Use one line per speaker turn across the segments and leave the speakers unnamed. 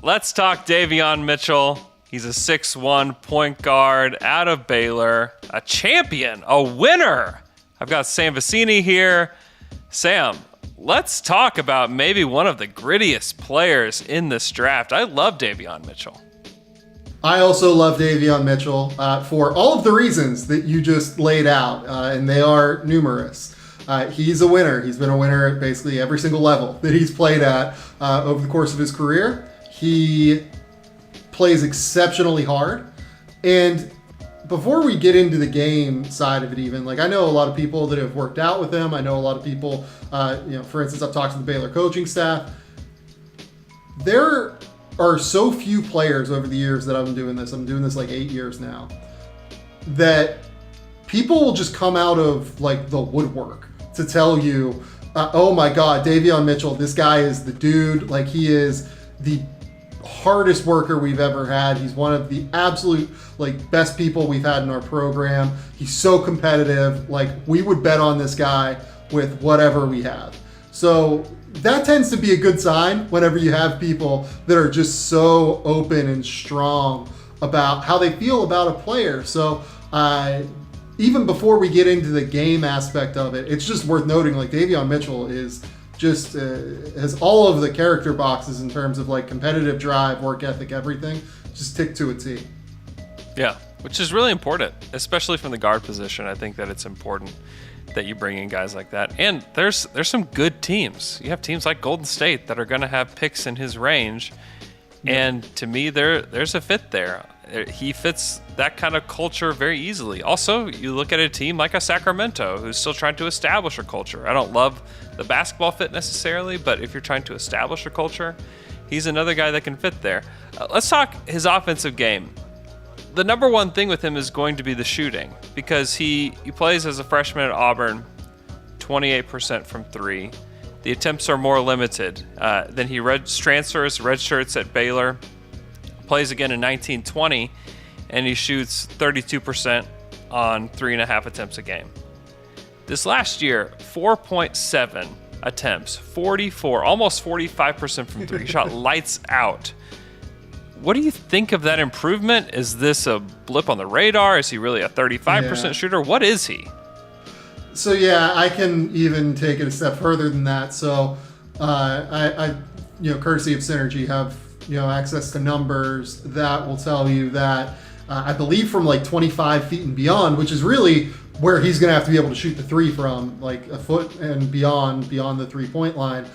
Let's talk Davion Mitchell. He's a 6'1" point guard out of Baylor, a champion, a winner. I've got Sam Vecenie here. Sam, let's talk about maybe one of the grittiest players in this draft. I love Davion Mitchell.
I also love Davion Mitchell for all of the reasons that you just laid out, and they are numerous. He's a winner. He's been a winner at basically every single level that he's played at over the course of his career. He plays exceptionally hard. And before we get into the game side of it even, like I know a lot of people that have worked out with him. I know a lot of people, for instance, I've talked to the Baylor coaching staff. There are so few players over the years that I'm doing this like 8 years now, that people will just come out of like the woodwork to tell you, oh my God, Davion Mitchell, this guy is the dude. Like he is the hardest worker we've ever had. He's one of the absolute like best people we've had in our program. He's so competitive. Like we would bet on this guy with whatever we have. So that tends to be a good sign whenever you have people that are just so open and strong about how they feel about a player. So even before we get into the game aspect of it, it's just worth noting like Davion Mitchell is just has all of the character boxes in terms of like competitive drive, work ethic, everything just tick to a T.
Yeah, which is really important, especially from the guard position. I think that it's important that you bring in guys like that. And there's some good teams. You have teams like Golden State that are going to have picks in his range. Yeah. And to me, there's a fit there. He fits that kind of culture very easily. Also, you look at a team like a Sacramento who's still trying to establish a culture. I don't love the basketball fit necessarily, but if you're trying to establish a culture, he's another guy that can fit there. Let's talk his offensive game. The number one thing with him is going to be the shooting, because he plays as a freshman at Auburn, 28% from three. The attempts are more limited. Then he transfers, redshirts at Baylor, plays again in 1920, and he shoots 32% on 3.5 attempts a game. This last year, 4.7 attempts, 44, almost 45% from three. He shot lights out. What do you think of that improvement? Is this a blip on the radar? Is he really a 35% shooter? What is he?
So yeah, I can even take it a step further than that. So I courtesy of Synergy, have access to numbers that will tell you that I believe from like 25 feet and beyond, which is really where he's going to have to be able to shoot the three from, like a foot and beyond the 3-point line.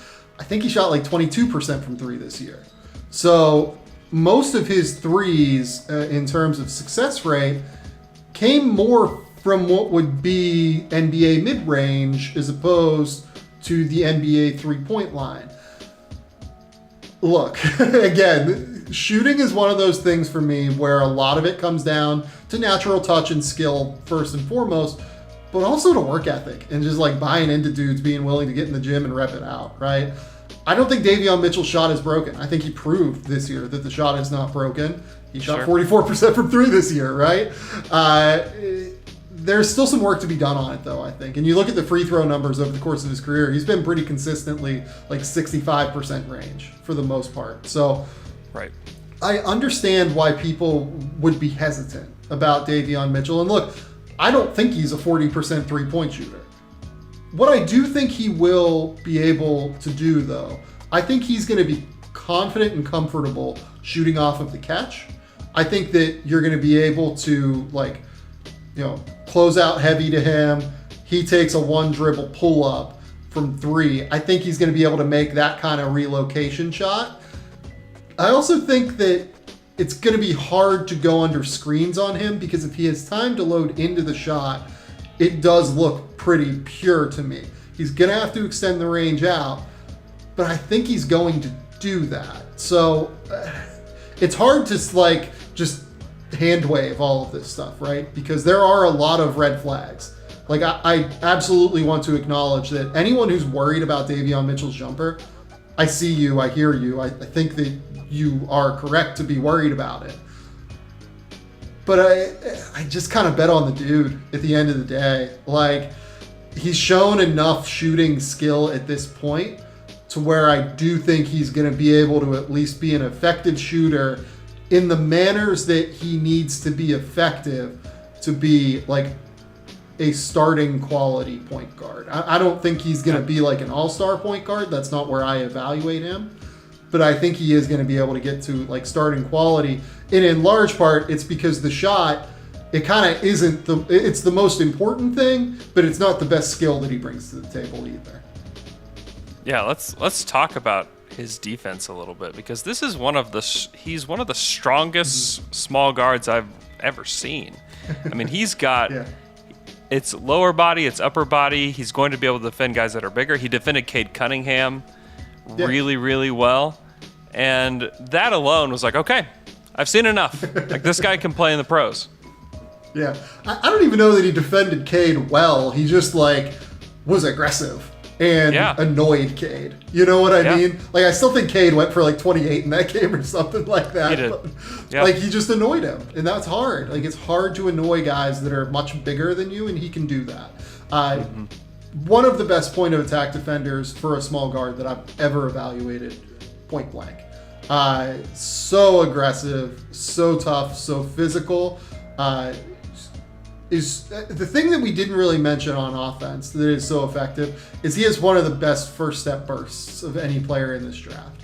I think he shot like 22% from three this year. So most of his threes in terms of success rate came more from what would be NBA mid-range as opposed to the NBA 3-point line. Look, again, shooting is one of those things for me where a lot of it comes down to natural touch and skill first and foremost, but also to work ethic and just like buying into dudes being willing to get in the gym and rep it out, right? I don't think Davion Mitchell's shot is broken. I think he proved this year that the shot is not broken. He shot 44% from three this year, right? There's still some work to be done on it, though, I think. And you look at the free throw numbers over the course of his career, he's been pretty consistently like 65% range for the most part. So
right.
I understand why people would be hesitant about Davion Mitchell. And look, I don't think he's a 40% three-point shooter. What I do think he will be able to do, though, I think he's going to be confident and comfortable shooting off of the catch. I think that you're going to be able to, close out heavy to him. He takes a one dribble pull up from three. I think he's going to be able to make that kind of relocation shot. I also think that it's going to be hard to go under screens on him, because if he has time to load into the shot, it does look pretty pure to me. He's going to have to extend the range out, but I think he's going to do that. So it's hard to just hand wave all of this stuff, right? Because there are a lot of red flags. Like I absolutely want to acknowledge that anyone who's worried about Davion Mitchell's jumper, I see you, I hear you. I think that you are correct to be worried about it. But I just kind of bet on the dude at the end of the day. Like, he's shown enough shooting skill at this point to where I do think he's going to be able to at least be an effective shooter in the manners that he needs to be effective to be like a starting quality point guard. I don't think he's going to be like an all-star point guard. That's not where I evaluate him. But I think he is going to be able to get to like starting quality. And in large part, it's because the shot, it kind of isn't it's the most important thing, but it's not the best skill that he brings to the table either.
Yeah, let's talk about his defense a little bit, because this is he's one of the strongest small guards I've ever seen. I mean, he's got it's lower body, it's upper body. He's going to be able to defend guys that are bigger. He defended Cade Cunningham really, really well. And that alone was like, okay, I've seen enough. Like, this guy can play in the pros.
Yeah. I don't even know that he defended Cade well. He just, like, was aggressive and annoyed Cade. You know what I mean? Like, I still think Cade went for, like, 28 in that game or something like that.
He did.
But, like, he just annoyed him. And that's hard. Like, it's hard to annoy guys that are much bigger than you, and he can do that. One of the best point of attack defenders for a small guard that I've ever evaluated, point blank. So aggressive, so tough, so physical. Is the thing that we didn't really mention on offense that is so effective is he has one of the best first step bursts of any player in this draft.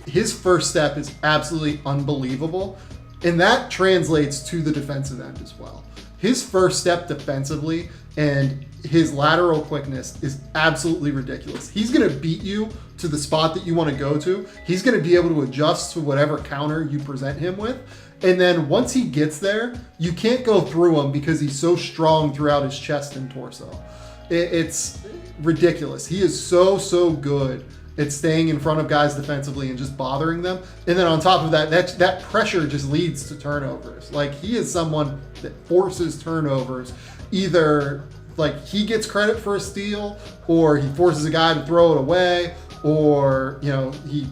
His first step is absolutely unbelievable, and that translates to the defensive end as well. His first step defensively and his lateral quickness is absolutely ridiculous. He's going to beat you to the spot that you want to go to. He's going to be able to adjust to whatever counter you present him with. And then once he gets there, you can't go through him because he's so strong throughout his chest and torso. It's ridiculous. He is so good at staying in front of guys defensively and just bothering them. And then on top of that pressure just leads to turnovers. Like, he is someone that forces turnovers. Either like he gets credit for a steal, or he forces a guy to throw it away, or, you know, he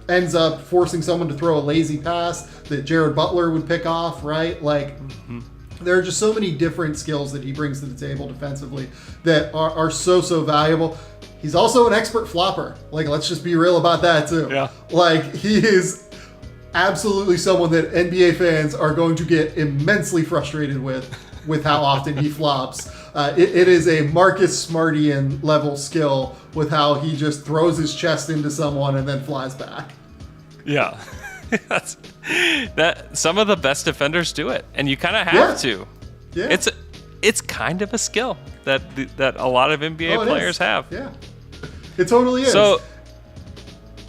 ends up forcing someone to throw a lazy pass that Jared Butler would pick off, right? Like, there are just so many different skills that he brings to the table defensively that are so valuable. He's also an expert flopper. Like, let's just be real about that too. Yeah. Like, he is absolutely someone that NBA fans are going to get immensely frustrated with how often he flops. It is a Marcus Smartian level skill with how he just throws his chest into someone and then flies back.
Yeah. that some of the best defenders do it, and you kind of have to. Yeah. It's kind of a skill that a lot of NBA players have.
Yeah. It totally is.
So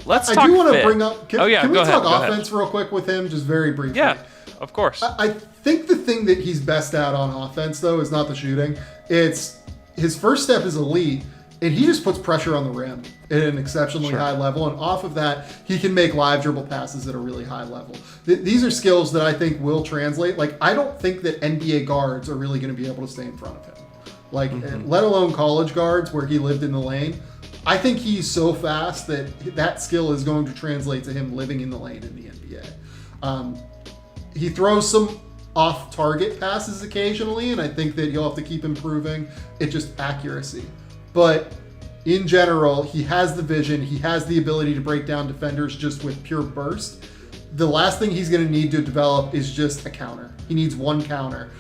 let's talk.
I do want to
fit.
bring up. Can we
talk
offense real quick with him, just very briefly?
Yeah, of course.
I think the thing that he's best at on offense, though, is not the shooting. It's his first step is elite, and he just puts pressure on the rim at an exceptionally high level. And off of that, he can make live dribble passes at a really high level. These are skills that I think will translate. Like, I don't think that NBA guards are really going to be able to stay in front of him. Like, let alone college guards where he lived in the lane. I think he's so fast that skill is going to translate to him living in the lane in the NBA. He throws some off-target passes occasionally, and I think that he'll have to keep improving. It's just accuracy. But in general, he has the vision. He has the ability to break down defenders just with pure burst. The last thing he's going to need to develop is just a counter. He needs one counter.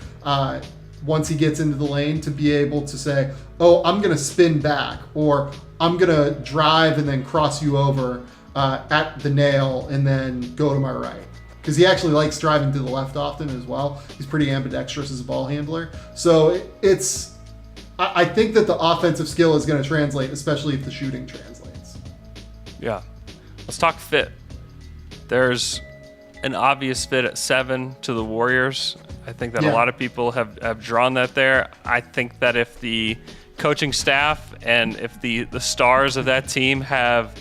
Once he gets into the lane, to be able to say, oh, I'm going to spin back, or I'm going to drive and then cross you over at the nail and then go to my right. Because he actually likes driving to the left often as well. He's pretty ambidextrous as a ball handler. So I think that the offensive skill is going to translate, especially if the shooting translates.
Yeah. Let's talk fit. There's an obvious fit at 7 to the Warriors. I think that a lot of people have drawn that there. I think that if the coaching staff and if the stars of that team have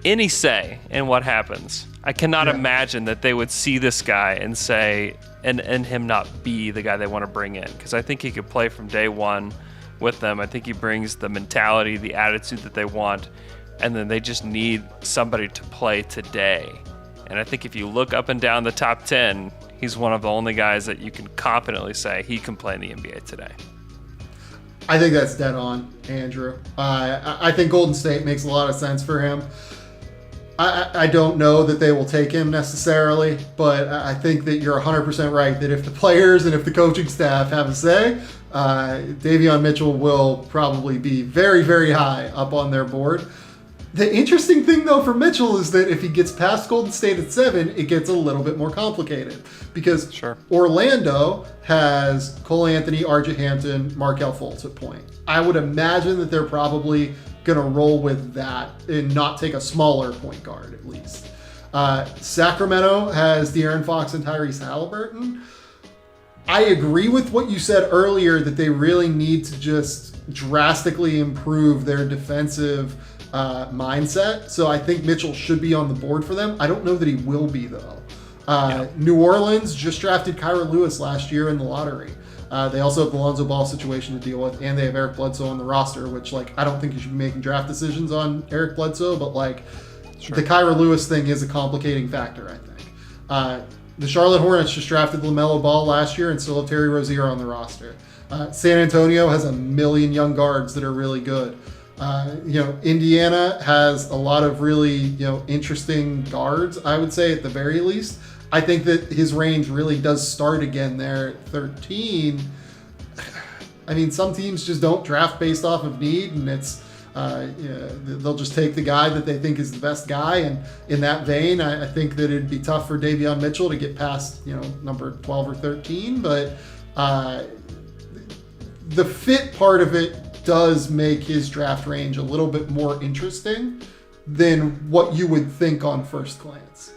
any say in what happens, I cannot imagine that they would see this guy and say, and him not be the guy they want to bring in. Because I think he could play from day one with them. I think he brings the mentality, the attitude that they want, and then they just need somebody to play today. And I think if you look up and down the top 10, he's one of the only guys that you can confidently say he can play in the NBA today.
I think that's dead on, Andrew. I think Golden State makes a lot of sense for him. I don't know that they will take him necessarily, but I think that you're 100% right that if the players and if the coaching staff have a say, Davion Mitchell will probably be very, very high up on their board. The interesting thing, though, for Mitchell is that if he gets past Golden State at 7, it gets a little bit more complicated because Orlando has Cole Anthony, RJ Hampton, Markelle Fultz at point. I would imagine that they're probably going to roll with that and not take a smaller point guard, at least. Sacramento has De'Aaron Fox and Tyrese Halliburton. I agree with what you said earlier that they really need to just drastically improve their defensive mindset. So I think Mitchell should be on the board for them. I don't know that he will be, though. New Orleans just drafted Kyra Lewis last year in the lottery. They also have the Lonzo Ball situation to deal with, and they have Eric Bledsoe on the roster, which, I don't think you should be making draft decisions on Eric Bledsoe, but, the Kyra Lewis thing is a complicating factor, I think. The Charlotte Hornets just drafted LaMelo Ball last year and still have Terry Rozier on the roster. San Antonio has a million young guards that are really good. Indiana has a lot of really, interesting guards, I would say, at the very least. I think that his range really does start again there at 13. I mean, some teams just don't draft based off of need, and it's they'll just take the guy that they think is the best guy. And in that vein, I think that it'd be tough for Davion Mitchell to get past, number 12 or 13. But the fit part of it does make his draft range a little bit more interesting than what you would think on first glance.